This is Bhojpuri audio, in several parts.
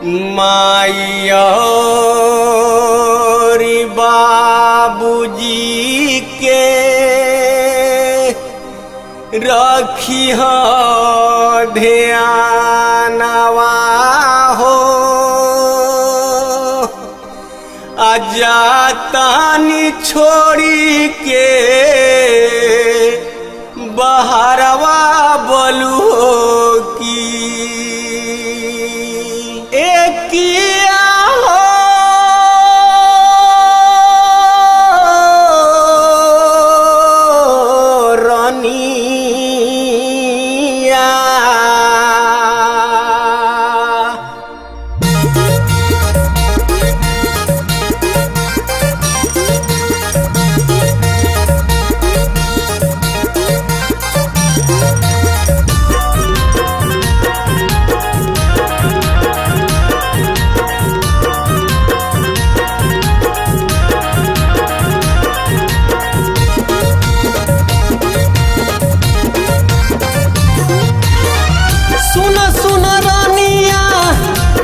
माइया बाबूजी के रखी ध्यानवा हो अजातानी छोड़ी के बहरवा बोलू की किया हो रानिया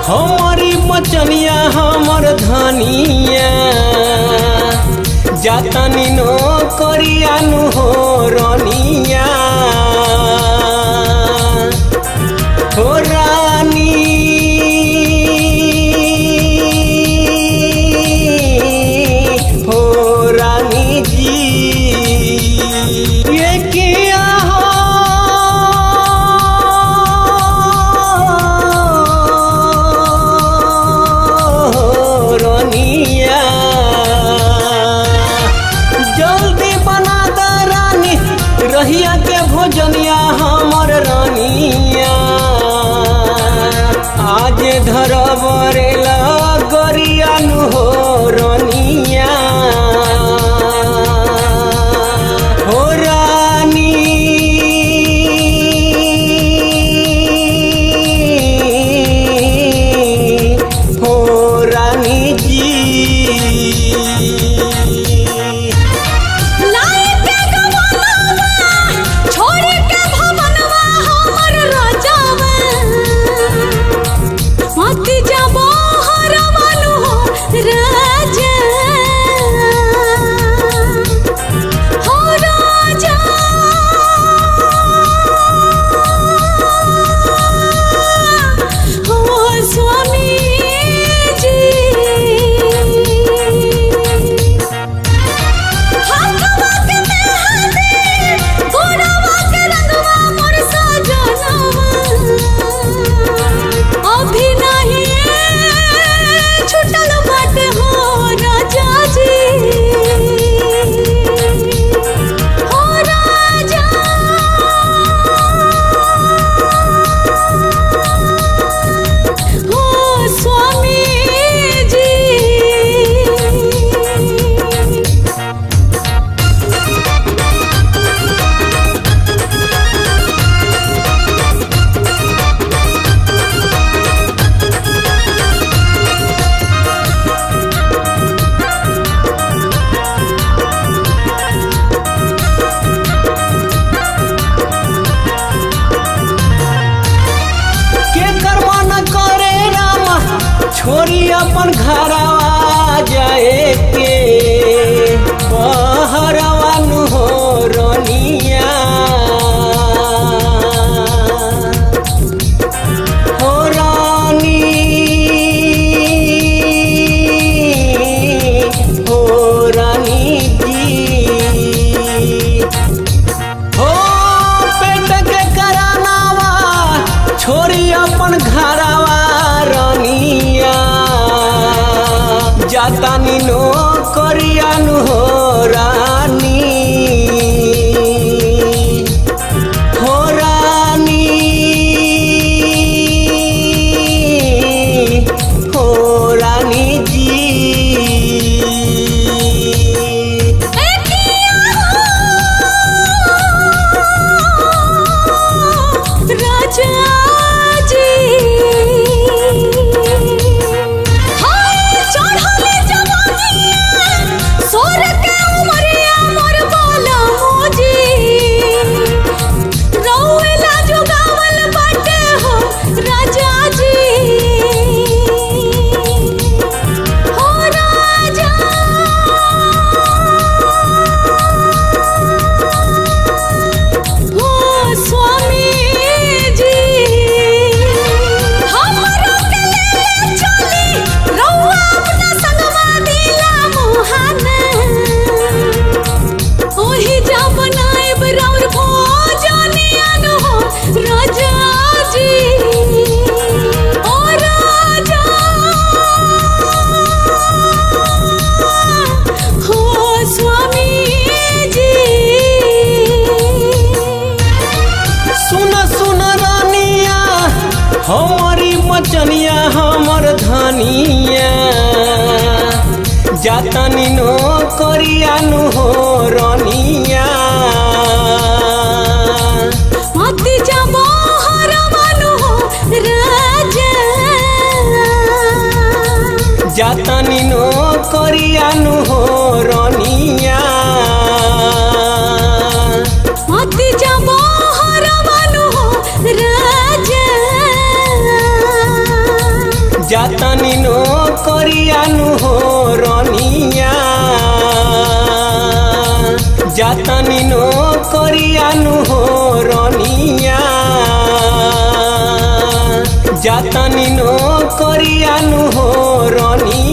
हमारी बचनिया हमर धनिया जातनी नो करियानु हो रानिया हो रानी हो रानी जी ये किया रहिया के भोजनिया हमर रानिया आज धरबरेला गरियानु हो रानिया हो रानी हो रानी जी छोरी अपन घरवा जाए के बहरवा नु हो रानिया हो रानी हो रानी जी हो पेट के करानावा छोरी अपन घरवा रानिया जातानी नो करियानु हो रानी हो रानी हो रानी जी राजा जी हाय चढ़ले जब जातनी नो करियानु हो रनिया मती जाबो हरमानु हो राजा जातनी नो करियानु हो रनिया मती जाबो हरमानु हो राजा जातनी नो करियानु हो रनिया जातनी नो करियानु हो रनिया जातनी नो करियानु हो रनिया।